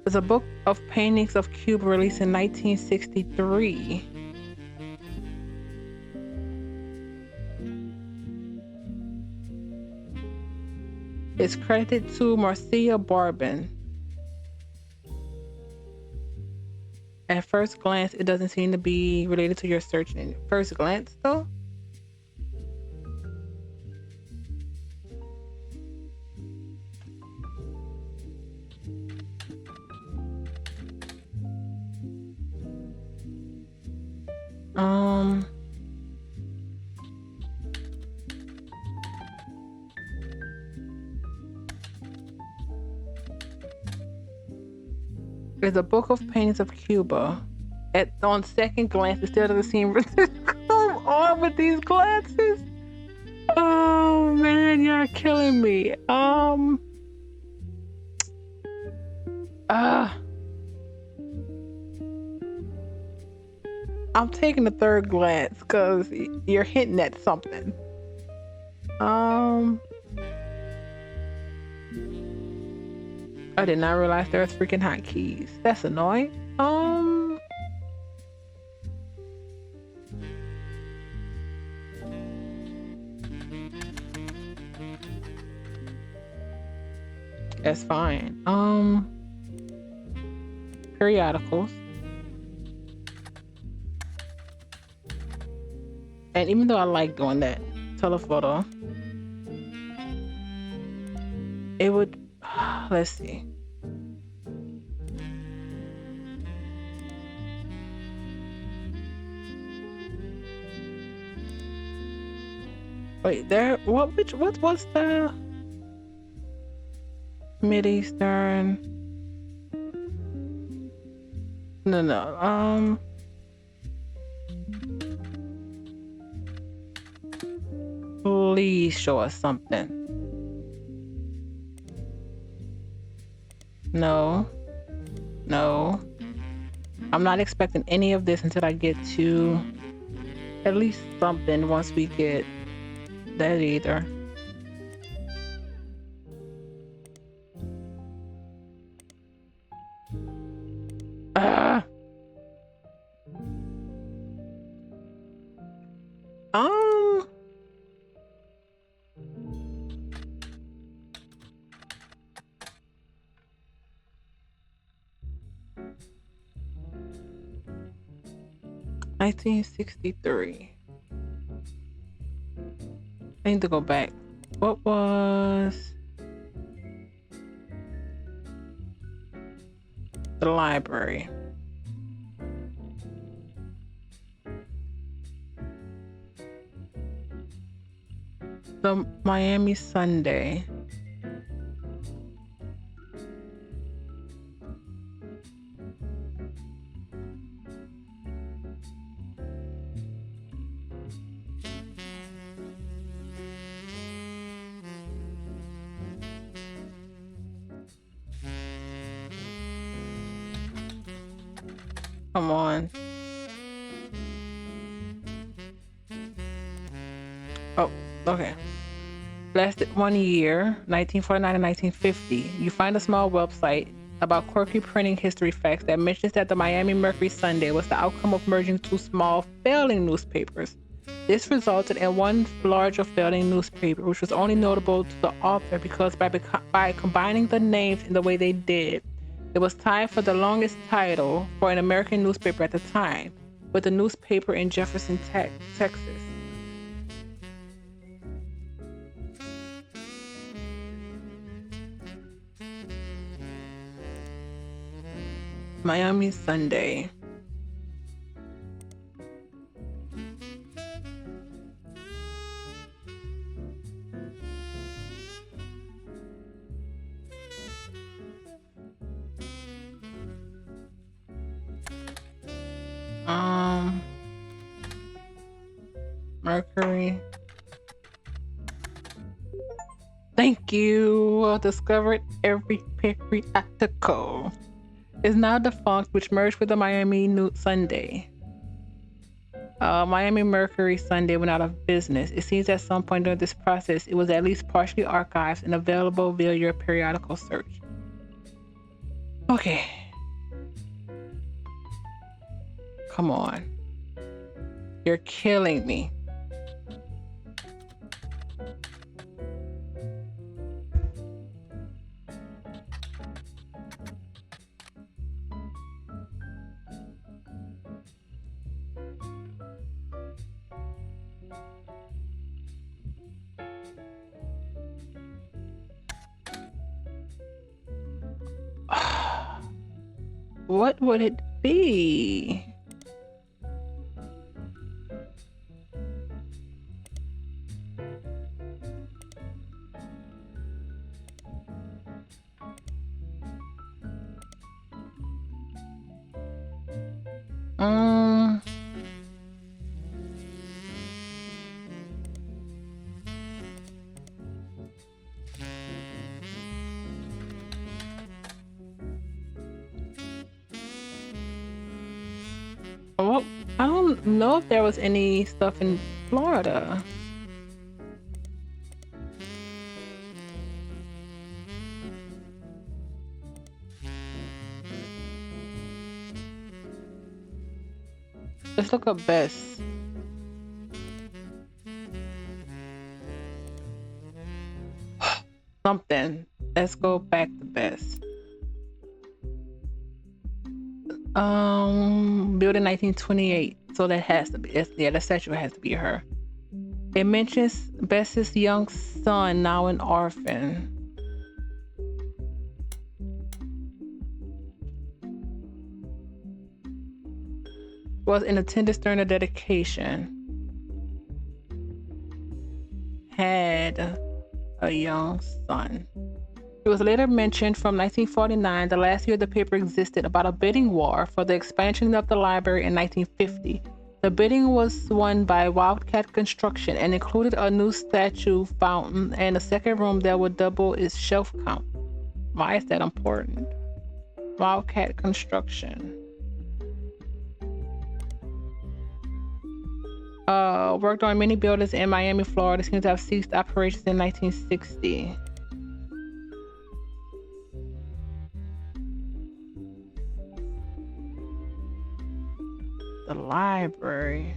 There's a book of paintings of Cuba released in 1963. It's credited to Marcia Barbin. At first glance, it doesn't seem to be related to your search engine. First glance, though? There's a book of paintings of Cuba. On second glance, it still doesn't seem. Come on with these glances. Oh man, you're killing me. I'm taking the third glance because you're hinting at something. I did not realize there was freaking hotkeys. That's annoying. That's fine. Periodicals. And even though I like doing that telephoto, it would, let's see. Wait, what was the Mid-Eastern? No. Please show us something. No. I'm not expecting any of this until I get to at least something once we get that either. $1963. I need to go back. What was the library? The Miami Sunday. Come on. Oh, okay. Lasted 1 year, 1949 and 1950. You find a small website about quirky printing history facts that mentions that the Miami Mercury Sunday was the outcome of merging two small failing newspapers. This resulted in one larger failing newspaper, which was only notable to the author because by combining the names in the way they did, it was tied for the longest title for an American newspaper at the time, with the newspaper in Jefferson, Texas. Miami Sunday. Mercury. Thank you. Discovered every periodical. Is now defunct, which merged with the Miami Sunday. Miami Mercury Sunday went out of business. It seems at some point during this process, it was at least partially archived and available via your periodical search. Okay. Come on. You're killing me. What would it be? Well, I don't know if there was any stuff in Florida. Let's look up best. Something. Let's go back to best. Built in 1928. So that has to be, yeah, the statue has to be her. It mentions Bess's young son, now an orphan. Was in attendance during the dedication. Had a young son. It was later mentioned from 1949, the last year the paper existed, about a bidding war for the expansion of the library in 1950. The bidding was won by Wildcat Construction and included a new statue, fountain, and a second room that would double its shelf count. Why is that important? Wildcat Construction. Worked on many buildings in Miami, Florida. Seems to have ceased operations in 1960. The library.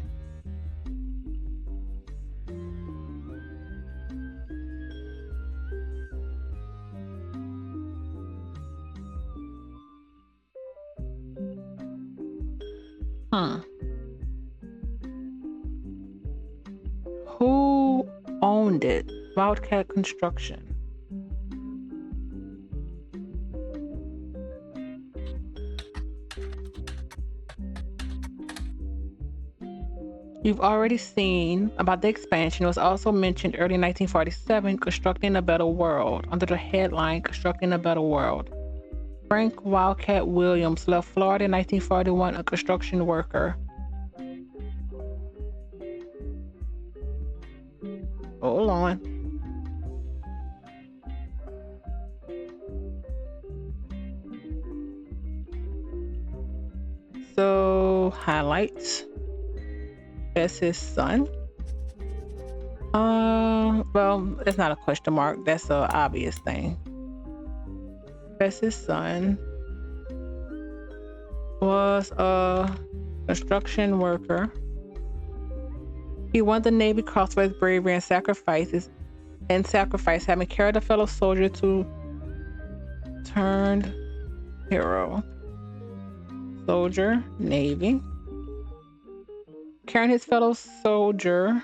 Who owned it? Wildcat Construction. You've already seen about the expansion. It was also mentioned early in 1947, Constructing a Better World, under the headline Constructing a Better World. Frank Wildcat Williams left Florida in 1941, a construction worker. Hold on. So, highlights. That's his son. Well, it's not a question mark. That's an obvious thing. That's his son. Was a construction worker. He won the Navy Cross for his bravery and sacrifice, having carried a fellow soldier to turned hero. Soldier, Navy. Carrying his fellow soldier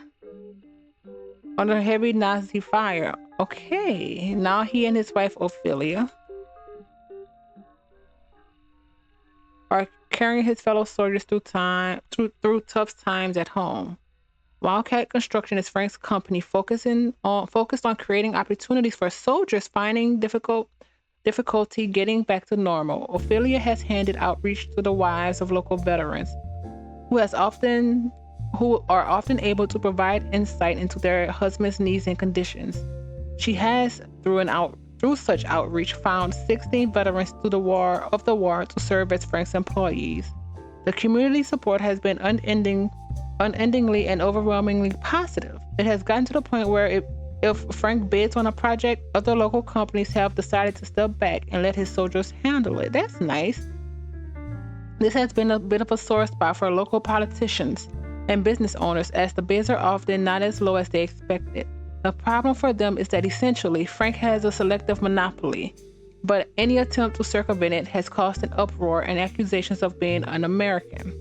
under heavy Nazi fire. Okay, now he and his wife Ophelia are carrying his fellow soldiers through tough times at home. Wildcat Construction is Frank's company focused on creating opportunities for soldiers finding difficulty getting back to normal. Ophelia has handed outreach to the wives of local veterans, who are often able to provide insight into their husband's needs and conditions. She has, through such outreach, found 16 veterans of the war to serve as Frank's employees. The community support has been unendingly and overwhelmingly positive. It has gotten to the point where If Frank bids on a project, other local companies have decided to step back and let his soldiers handle it. That's nice. This has been a bit of a sore spot for local politicians and business owners, as the bids are often not as low as they expected. The problem for them is that essentially Frank has a selective monopoly, but any attempt to circumvent it has caused an uproar and accusations of being un-American.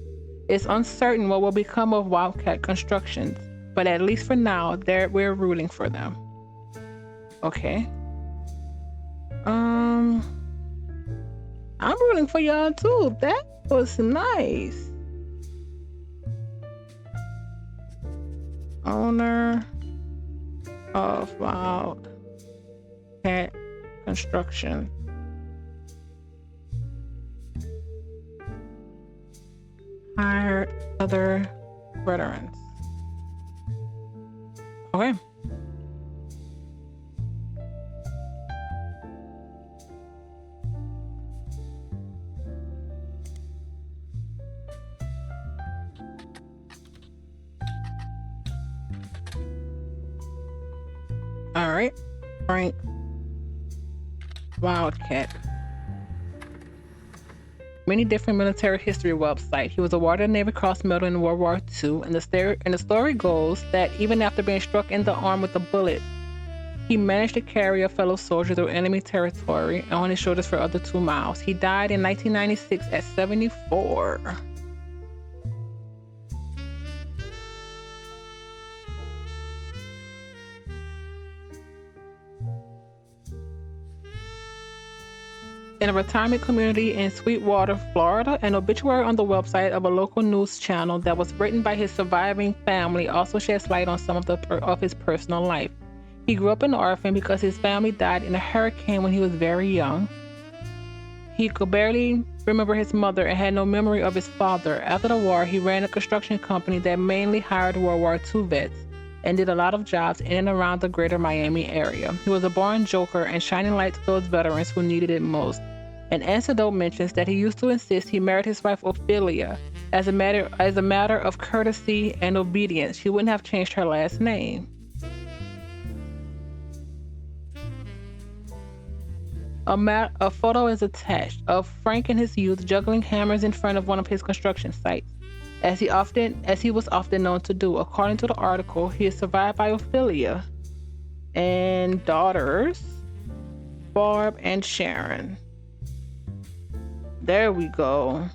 It's uncertain what will become of Wildcat Constructions, but at least for now, we're rooting for them. Okay. I'm rooting for y'all too. That was nice. Owner of Wildcat Construction. Hired other veterans. Okay. All right. Frank Wildcat. Many different military history websites. He was awarded a Navy Cross Medal in World War II, and the story goes that even after being struck in the arm with a bullet, he managed to carry a fellow soldier through enemy territory and on his shoulders for other 2 miles. He died in 1996 at 74. In a retirement community in Sweetwater, Florida, an obituary on the website of a local news channel that was written by his surviving family also sheds light on some of his personal life. He grew up an orphan because his family died in a hurricane when he was very young. He could barely remember his mother and had no memory of his father. After the war, he ran a construction company that mainly hired World War II vets and did a lot of jobs in and around the greater Miami area. He was a born joker and shining light to those veterans who needed it most. An anecdote mentions that he used to insist he married his wife Ophelia as a matter of courtesy and obedience. She wouldn't have changed her last name. A photo is attached of Frank in his youth juggling hammers in front of one of his construction sites, as he was often known to do. According to the article, he is survived by Ophelia and daughters Barb and Sharon. There we go.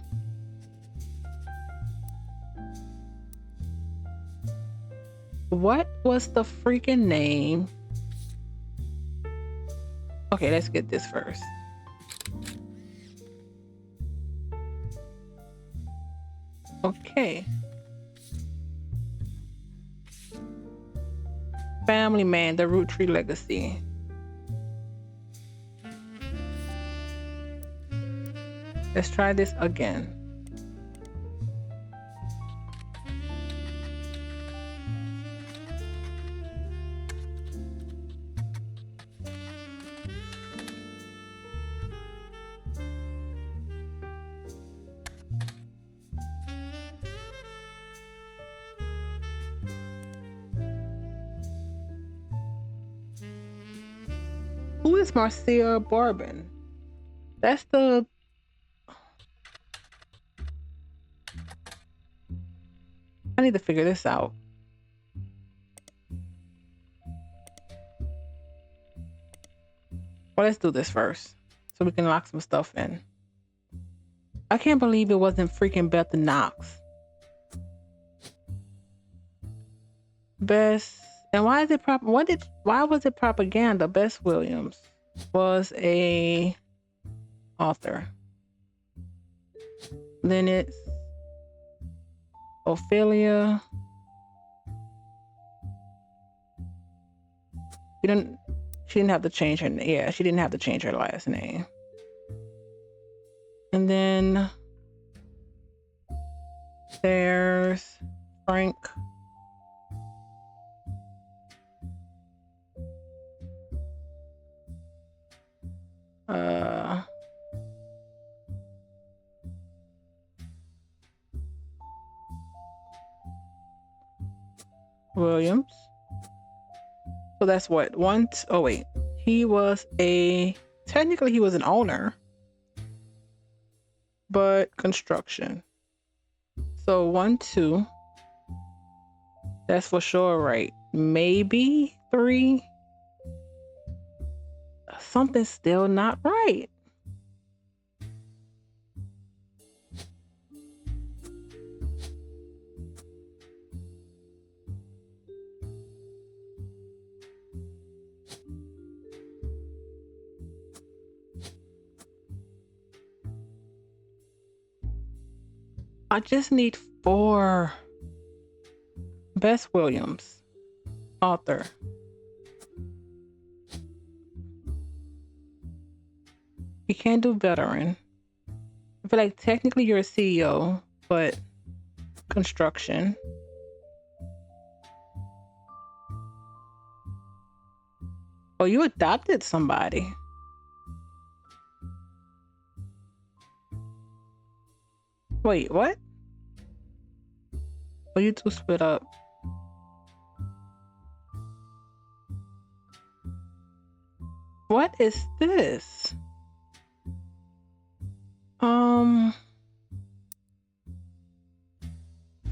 What was the freaking name? Okay, let's get this first. Okay. Family Man, the Roottree Legacy. Let's try this again. Who is Marcia Bourbon? That's the... I need to figure this out. Well, let's do this first so we can lock some stuff in. I can't believe it wasn't freaking Beth Knox. Bess, and why is it why was it propaganda? Bess Williams was a author. Then it's Ophelia. She didn't have to change her. Yeah, she didn't have to change her last name. And then there's Frank. Williams. So that's what? Oh wait. He was technically he was an owner, but construction. So 1, 2. That's for sure right. Maybe 3. Something's still not right. I just need 4. Bess Williams, author. You can't do veteran. I feel like technically you're a CEO, but construction. Oh, you adopted somebody. Wait, what? Oh, you two split up. What is this?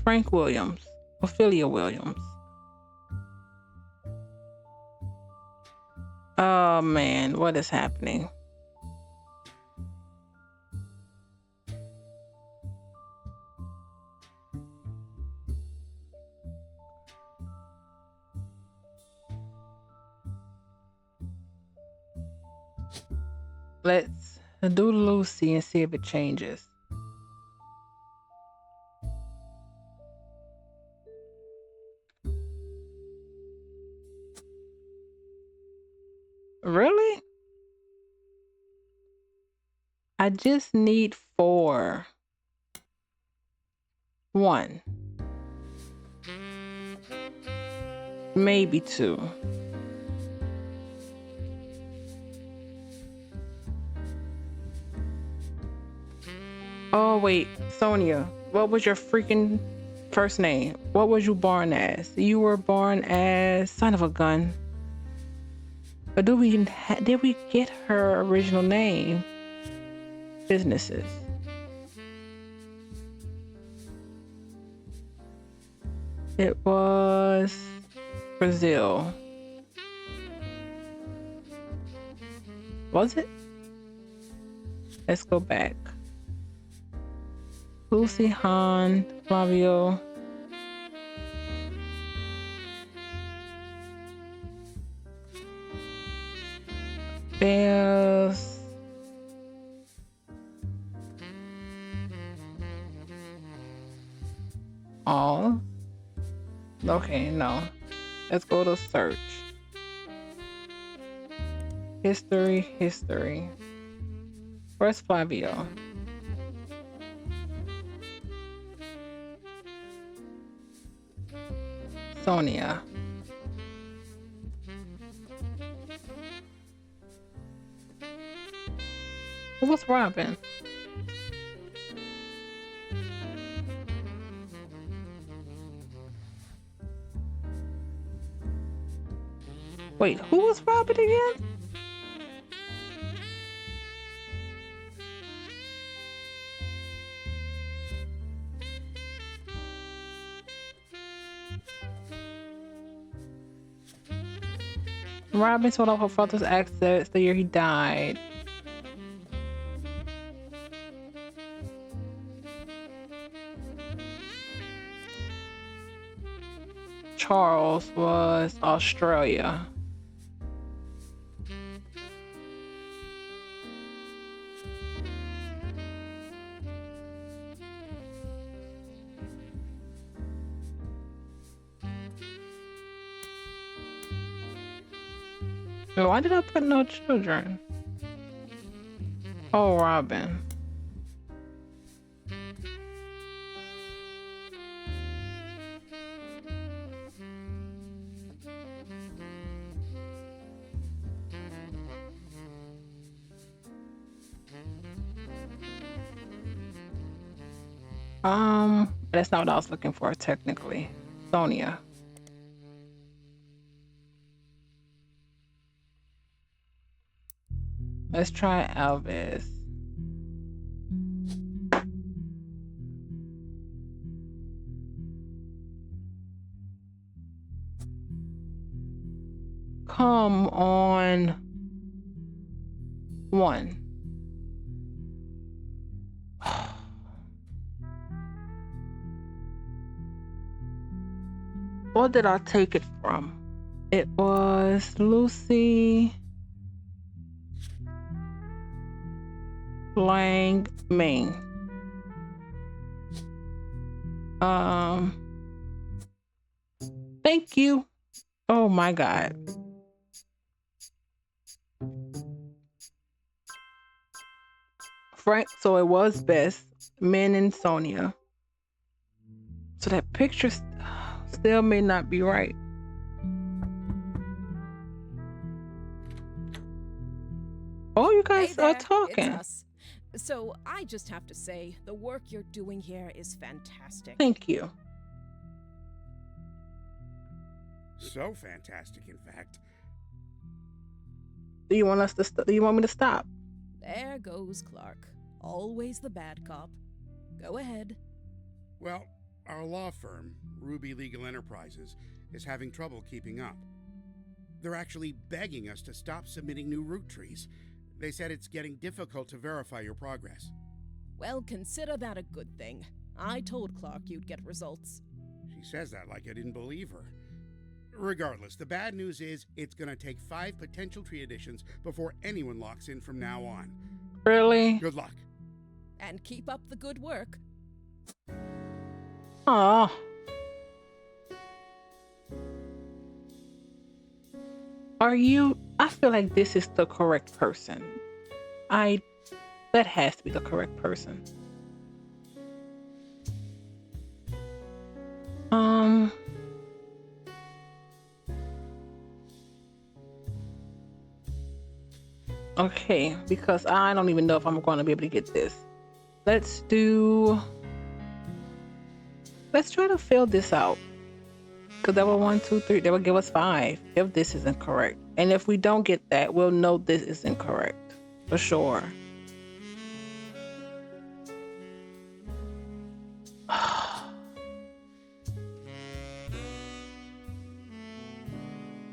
Frank Williams, Ophelia Williams. Oh man, what is happening? Let's do Lucy and see if it changes. Really? I just need 4. 1. Maybe 2. Oh wait, Sonia, what was your freaking first name? What was you born as? You were born as son of a gun. But did we get her original name? Businesses. It was Brazil. Was it? Let's go back. Lucy, Han, Flavio. Bears. All. Okay, no. Let's go to search. History. Where's Flavio? Sonia. What's Robin? Wait, who was Robin again? Robin sold off her father's assets the year he died. Charles was Australia. Why did I put no children? Oh, Robin. That's not what I was looking for technically. Sonia. Let's try Elvis. Come on. One. What did I take it from? It was Lucy Lang Ming. Thank you. Oh my God. Frank, so it was Bess, Min, and Sonia. So that picture still may not be right. Oh, you guys are talking. It's us. So I just have to say, the work you're doing here is fantastic. Thank you. So fantastic, in fact. Do you want us to? Do you want me to stop? There goes Clark. Always the bad cop. Go ahead. Well, our law firm, Ruby Legal Enterprises, is having trouble keeping up. They're actually begging us to stop submitting new Roottrees. They said it's getting difficult to verify your progress. Well, consider that a good thing. I told Clark you'd get results. She says that like I didn't believe her. Regardless, the bad news is it's going to take 5 potential tree additions before anyone locks in from now on. Really? Good luck. And keep up the good work. Aw. Are you? I feel like this is the correct person. That has to be the correct person. Okay, because I don't even know if I'm going to be able to get this. Let's try to fill this out. Because that was 1, 2, 3. That would give us 5 if this is incorrect. And if we don't get that, we'll know this is incorrect. For sure.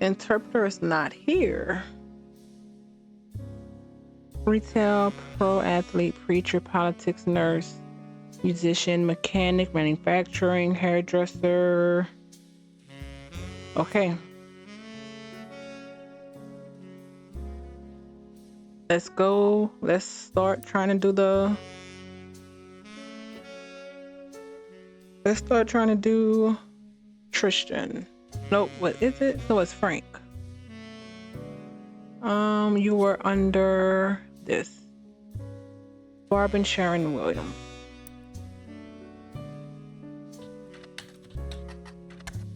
Interpreter is not here. Retail, pro athlete, preacher, politics, nurse, musician, mechanic, manufacturing, hairdresser. Okay. Let's go. Let's start trying to do the... Let's start trying to do Tristan. Nope, what is it? No, it's Frank. You were under this. Barb and Sharon Williams.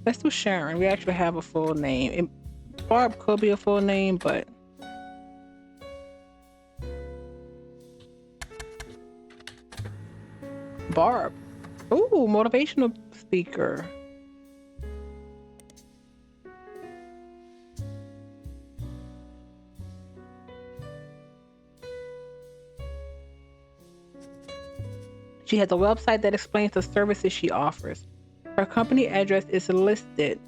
Let's do Sharon. We actually have a full name. Barb could be a full name, but Barb. Ooh, motivational speaker. She has a website that explains the services she offers. Her company address is listed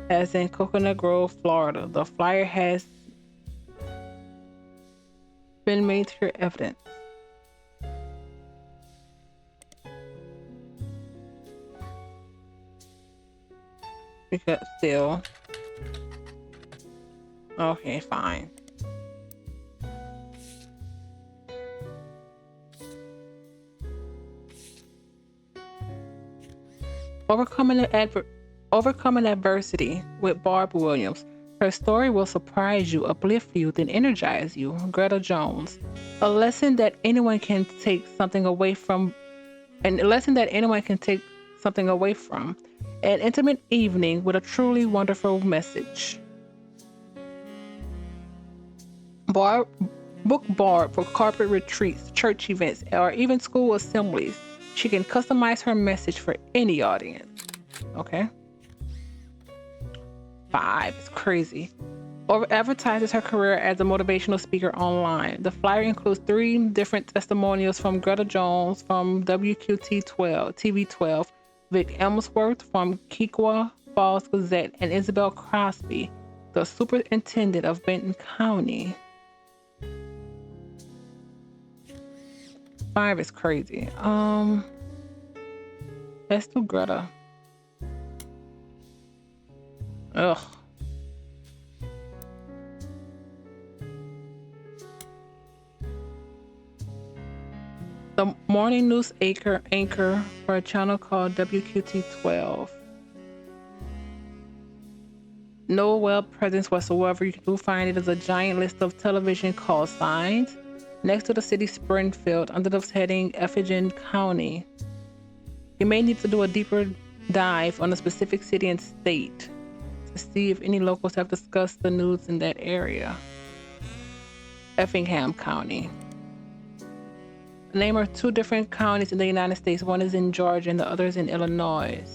as in Coconut Grove, Florida. The flyer has been made to your evidence. Because still. Okay, fine. Overcoming adversity with Barb Williams. Her story will surprise you, uplift you, then energize you. Greta Jones. A lesson that anyone can take something away from. An intimate evening with a truly wonderful message. Book Barb for corporate retreats, church events, or even school assemblies. She can customize her message for any audience. Okay. 5. It's crazy. or advertises her career as a motivational speaker online. The flyer includes 3 different testimonials from Greta Jones from WQT12, TV12, Vic Elmsworth from Kekwa Falls Gazette, and Isabel Crosby, the superintendent of Benton County. 5 is crazy. Let's do Greta. Ugh. The morning news anchor for a channel called WQT12. No web presence whatsoever. You do find it as a giant list of television call signs next to the city Springfield under the heading Effingham County. You may need to do a deeper dive on a specific city and state to see if any locals have discussed the news in that area. Effingham County. The name are 2 different counties in the United States. One is in Georgia and the other is in Illinois.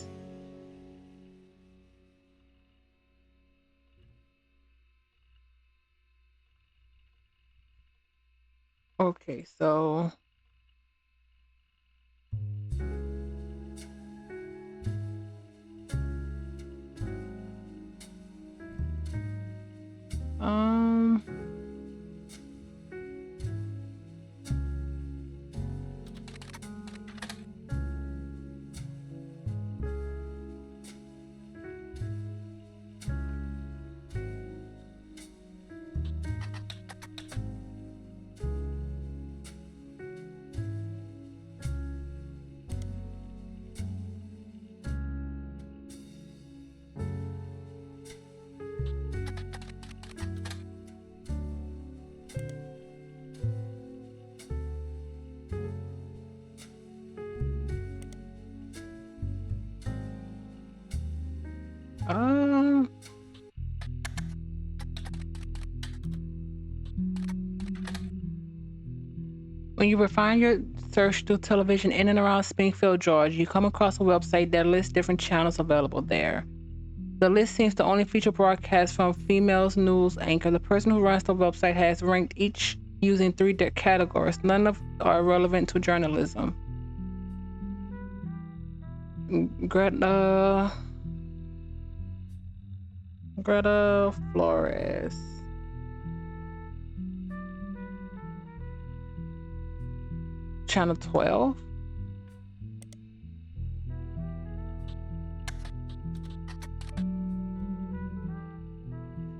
Okay, so when you refine your search through television in and around Springfield, Georgia, you come across a website that lists different channels available there. The list seems to only feature broadcasts from females news anchor. The person who runs the website has ranked each using 3 categories. None of are relevant to journalism. Greta Flores. Channel 12.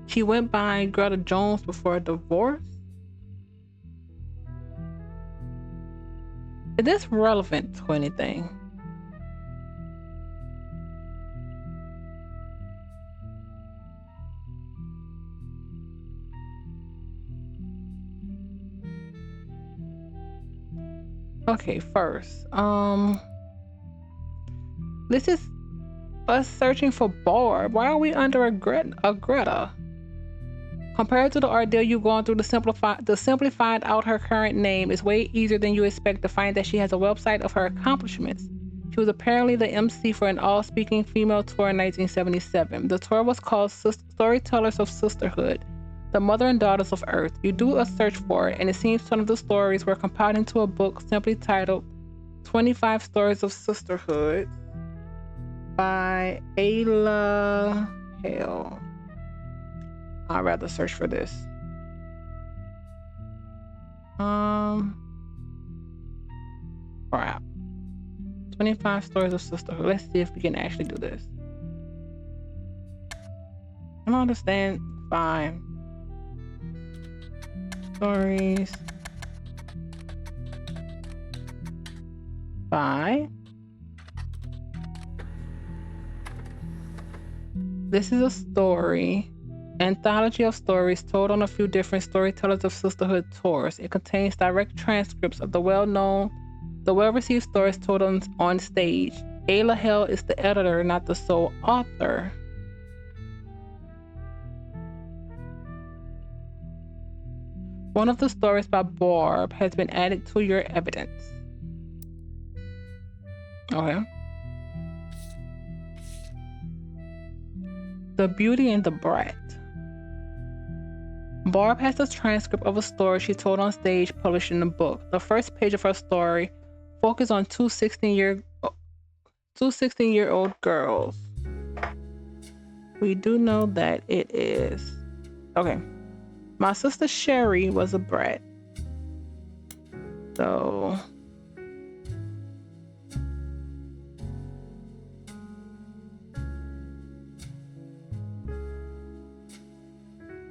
She went by Greta Jones before a divorce. Is this relevant to anything? Okay, first, this is us searching for Barb. Why are we under a Greta? Compared to the ordeal you've gone through to simply find out her current name is way easier than you expect to find that she has a website of her accomplishments. She was apparently the MC for an all-speaking female tour in 1977. The tour was called Storytellers of Sisterhood, the Mother and Daughters of Earth. You do a search for it, and it seems some of the stories were compiled into a book simply titled 25 Stories of Sisterhood by Ayla Hale. I'd rather search for this. Crap. 25 Stories of Sisterhood. Let's see if we can actually do this. I don't understand. Fine. Stories by. This is a story anthology of stories told on a few different Storytellers of Sisterhood tours. It contains direct transcripts of the well-received stories told on stage. Ayla Hale is the editor, not the sole author. One of the stories by Barb has been added to your evidence. Okay. The Beauty and the Brat. Barb has a transcript of a story she told on stage published in a book. The first page of her story focused on two 16-year-old girls. We do know that it is. Okay. My sister Sherry was a brat. So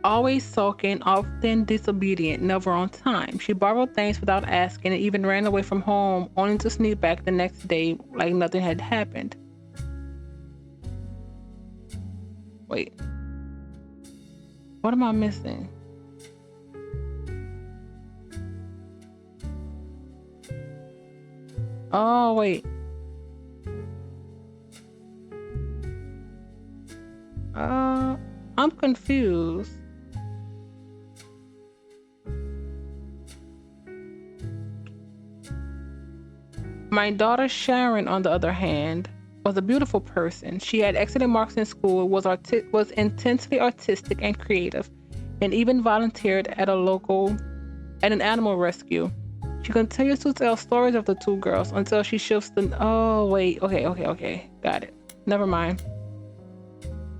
always sulking, often disobedient, never on time. She borrowed things without asking and even ran away from home only to sneak back the next day like nothing had happened. Wait. What am I missing? Oh, wait. I'm confused. My daughter Sharon, on the other hand, was a beautiful person. She had excellent marks in school, was intensely artistic and creative, and even volunteered at an animal rescue. She continues to tell stories of the two girls until she shifts the. Oh wait, okay, got it. Never mind.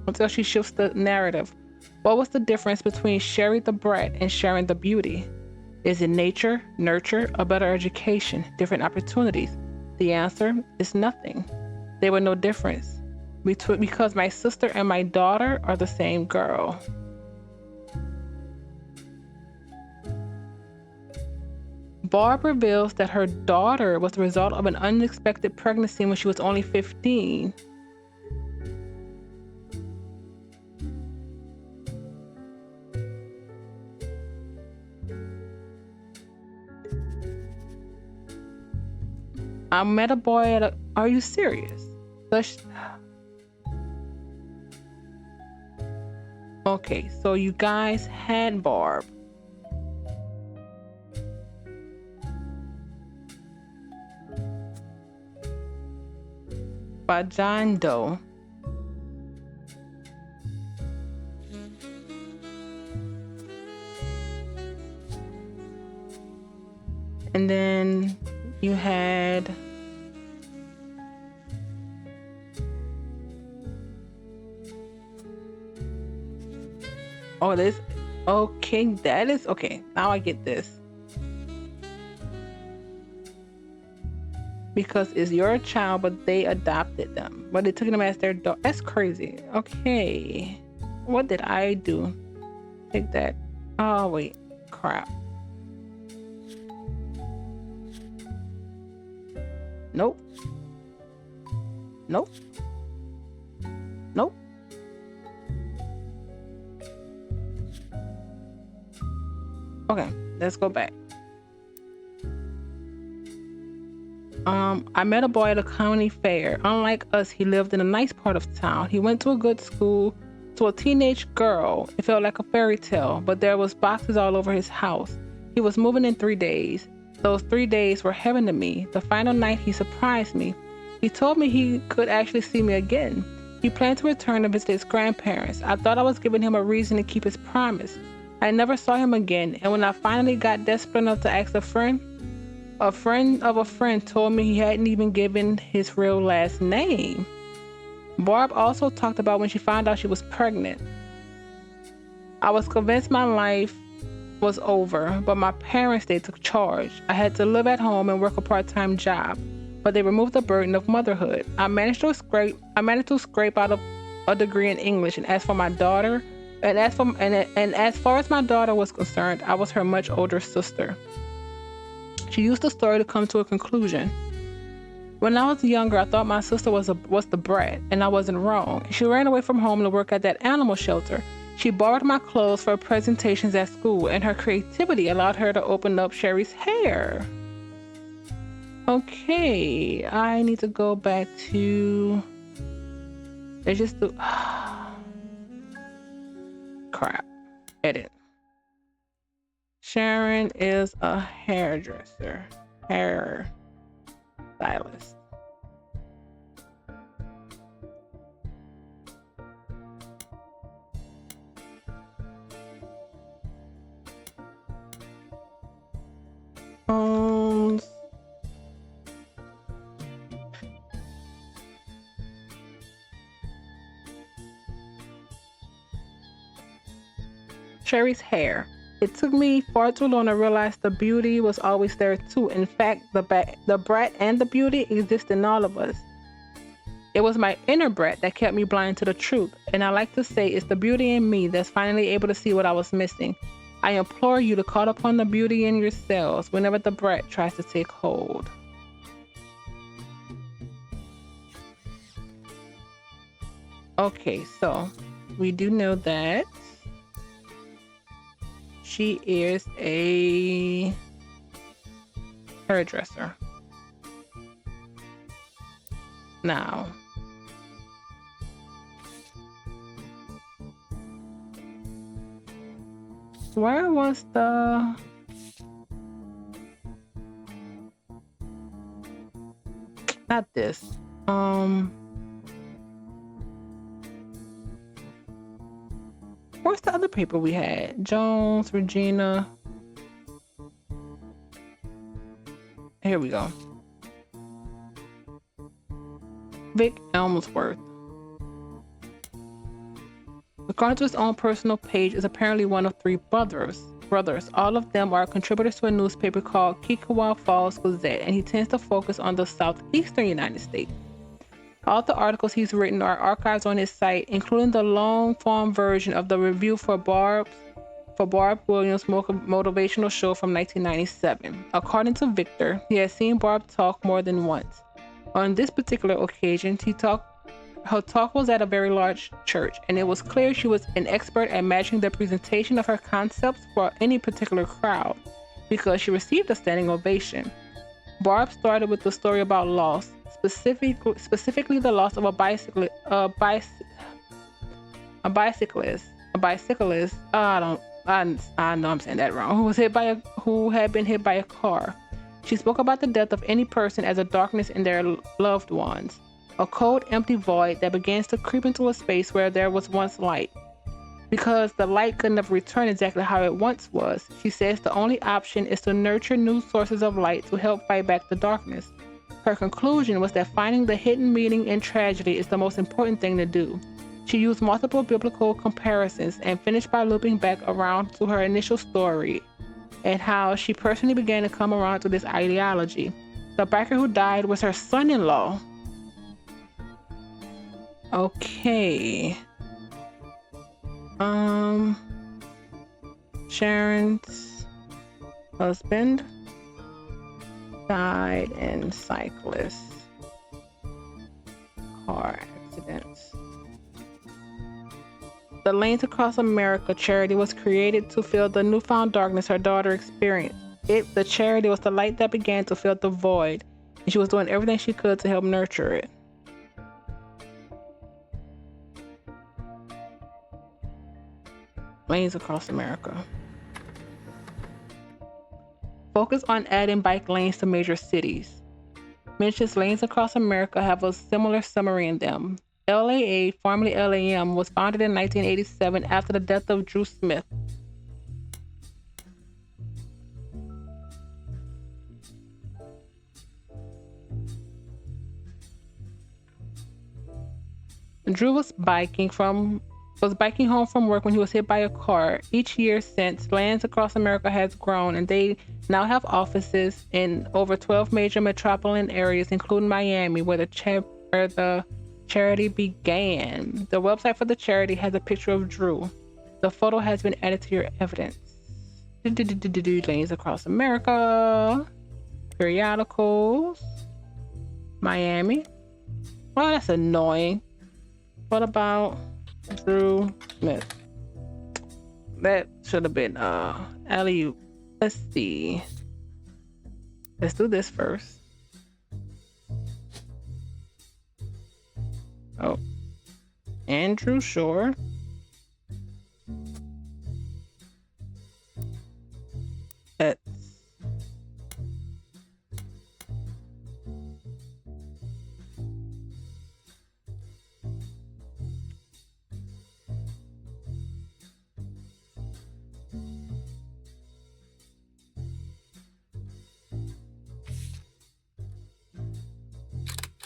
Until she shifts the narrative. What was the difference between Sherry the brat and Sharon the beauty? Is it nature, nurture, a better education, different opportunities? The answer is nothing. There were no difference because my sister and my daughter are the same girl. Barb reveals that her daughter was the result of an unexpected pregnancy when she was only 15. I met a boy at a... Are you serious? Okay, so you guys had Barb. By John Doe. And then you had this. Okay, that is okay. Now I get this. Because it's your child, but they adopted them. But they took them as their dog. That's crazy. Okay. What did I do? Take that. Oh, wait. Crap. Nope. Nope. Nope. Okay, let's go back. I met a boy at a county fair. Unlike us, he lived in a nice part of town. He went to a good school. To a teenage girl, it felt like a fairy tale, but there was boxes all over his house. He was moving in 3 days. Those 3 days were heaven to me. The final night, he surprised me. He told me he could actually see me again. He planned to return to visit his grandparents. I thought I was giving him a reason to keep his promise. I never saw him again, and when I finally got desperate enough to ask a friend of a friend told me he hadn't even given his real last name. Barb also talked about when she found out she was pregnant. I was convinced my life was over, but my parents, they took charge. I had to live at home and work a part-time job, but they removed the burden of motherhood. I managed to scrape out a degree in English, and as for my daughter, as far as my daughter was concerned, I was her much older sister. She used the story to come to a conclusion. When I was younger, I thought my sister was the brat, and I wasn't wrong. She ran away from home to work at that animal shelter. She borrowed my clothes for presentations at school, and her creativity allowed her to open up Sherry's hair. Okay, I need to go back to... Let's just do... Crap. Edit. Sharon is a hairdresser. Hair stylist. owns Sherry's hair. It took me far too long to realize the beauty was always there too. In fact, the brat and the beauty exist in all of us. It was my inner brat that kept me blind to the truth, and I like to say it's the beauty in me that's finally able to see what I was missing. I implore you to call upon the beauty in yourselves whenever the brat tries to take hold. Okay, so we do know that she is a hairdresser. Now, where was the... Not this. Where's the other paper we had? Jones, Regina. Here we go. Vic Elmsworth. According to his own personal page, is apparently one of three brothers. All of them are contributors to a newspaper called Kikawa Falls Gazette, and he tends to focus on the southeastern United States. All the articles he's written are archived on his site, including the long-form version of the review for Barb Williams' motivational show from 1997. According to Victor, he has seen Barb talk more than once. On this particular occasion, her talk was at a very large church, and it was clear she was an expert at matching the presentation of her concepts for any particular crowd, because she received a standing ovation. Barb started with the story about loss, specifically the loss of a bicyclist. I know I'm saying that wrong. Who had been hit by a car. She spoke about the death of any person as a darkness in their loved ones, a cold, empty void that begins to creep into a space where there was once light. Because the light could never return exactly how it once was, she says the only option is to nurture new sources of light to help fight back the darkness. Her conclusion was that finding the hidden meaning in tragedy is the most important thing to do. She used multiple biblical comparisons and finished by looping back around to her initial story and how she personally began to come around to this ideology. The biker who died was her son-in-law. Okay. Sharon's husband died in cyclist car accidents. The Lanes Across America charity was created to fill the newfound darkness her daughter experienced. The charity was the light that began to fill the void, and she was doing everything she could to help nurture it. Lanes Across America. Focus on adding bike lanes to major cities. Mentions Lanes Across America have a similar summary in them. LAA, formerly LAM, was founded in 1987 after the death of Drew Smith. Drew was biking home from work when he was hit by a car. Each year since, Lanes Across America has grown, and they now have offices in over 12 major metropolitan areas, including Miami, where the charity began. The website for the charity has a picture of Drew. The photo has been added to your evidence. Lanes Across America. Periodicals. Miami. Well, that's annoying. What about Drew Smith? That should have been Elias. Let's see. Let's do this first. Oh, Andrew Shore. Let's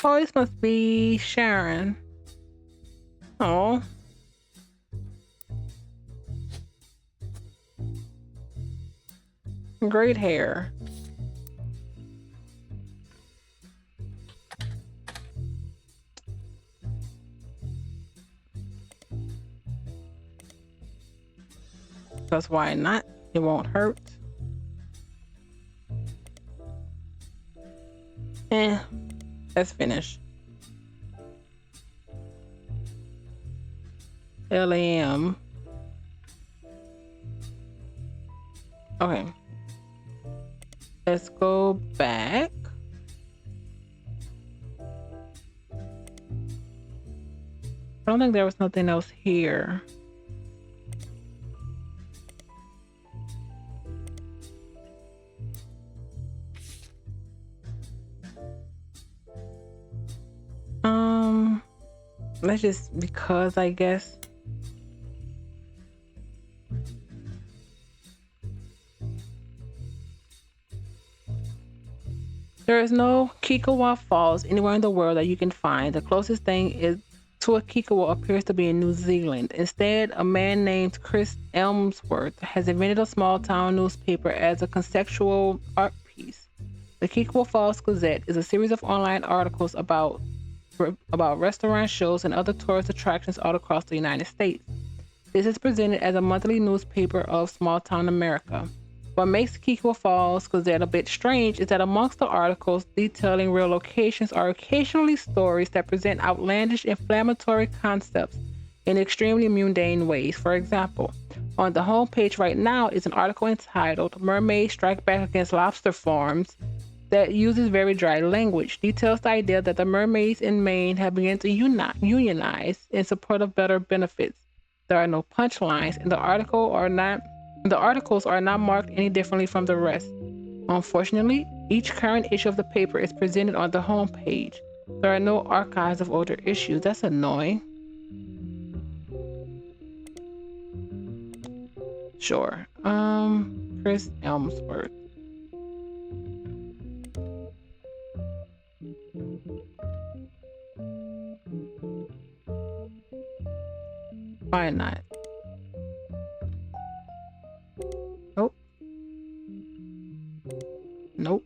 Oh, this must be Sharon. Oh. Great hair. Because why not? It won't hurt. Let's finish. LAM. Okay. Let's go back. I don't think there was nothing else here. Let's just, because I guess. There is no Kikawa Falls anywhere in the world that you can find. The closest thing is to a Kikawa appears to be in New Zealand. Instead, a man named Chris Elmsworth has invented a small town newspaper as a conceptual art piece. The Kikawa Falls Gazette is a series of online articles about restaurant shows and other tourist attractions all across the United States. This is presented as a monthly newspaper of small town America. What makes Kikawa Falls Gazette a bit strange is that amongst the articles detailing real locations are occasionally stories that present outlandish, inflammatory concepts in extremely mundane ways. For example, on the homepage right now is an article entitled "Mermaids Strike Back Against Lobster Farms" that uses very dry language, details the idea that the mermaids in Maine have begun to unionize in support of better benefits. There are no punchlines, and the articles are not marked any differently from the rest. Unfortunately, each current issue of the paper is presented on the homepage. There are no archives of older issues. That's annoying. Sure. Chris Elmsworth. Why not? Nope. Nope.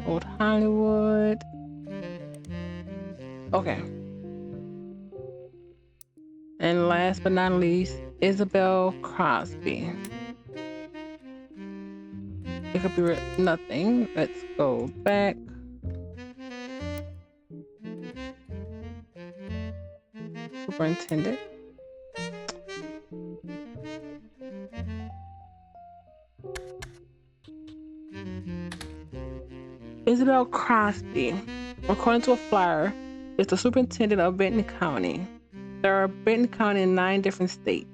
Old Hollywood. Okay. And last but not least, Isabel Crosby. It could be nothing. Let's go back. Superintendent. Isabel Crosby, according to a flyer, is the superintendent of Benton County. There are Benton County in 9 different states.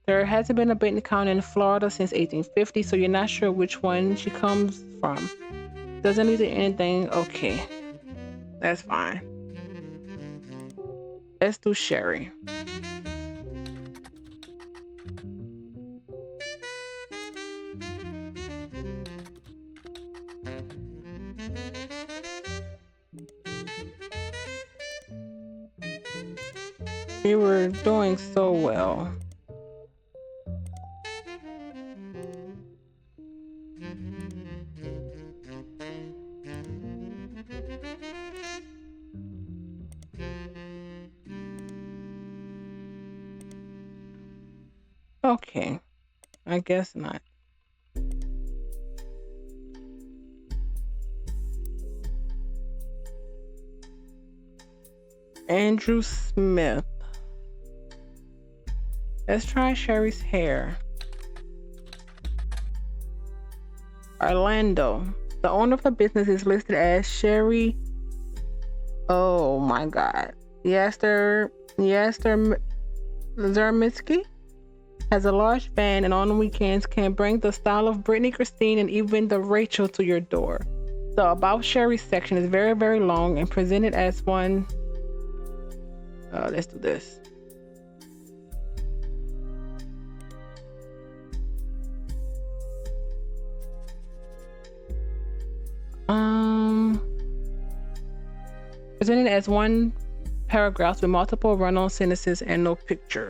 There hasn't been a Benton County in Florida since 1850, so you're not sure which one she comes from. Doesn't lead to anything. Okay, that's fine. Let's do Sherry. You were doing so well. Okay, I guess not. Andrew Smith. Let's try Sherry's hair. Orlando. The owner of the business is listed as Sherry. Oh my God. Yaster Zermitsky has a large van and on weekends can bring the style of Brittany, Christine, and even the Rachel to your door. The About Sherry section is very, very long and presented as one. Let's do this. Presented as one paragraph with multiple run-on sentences and no picture.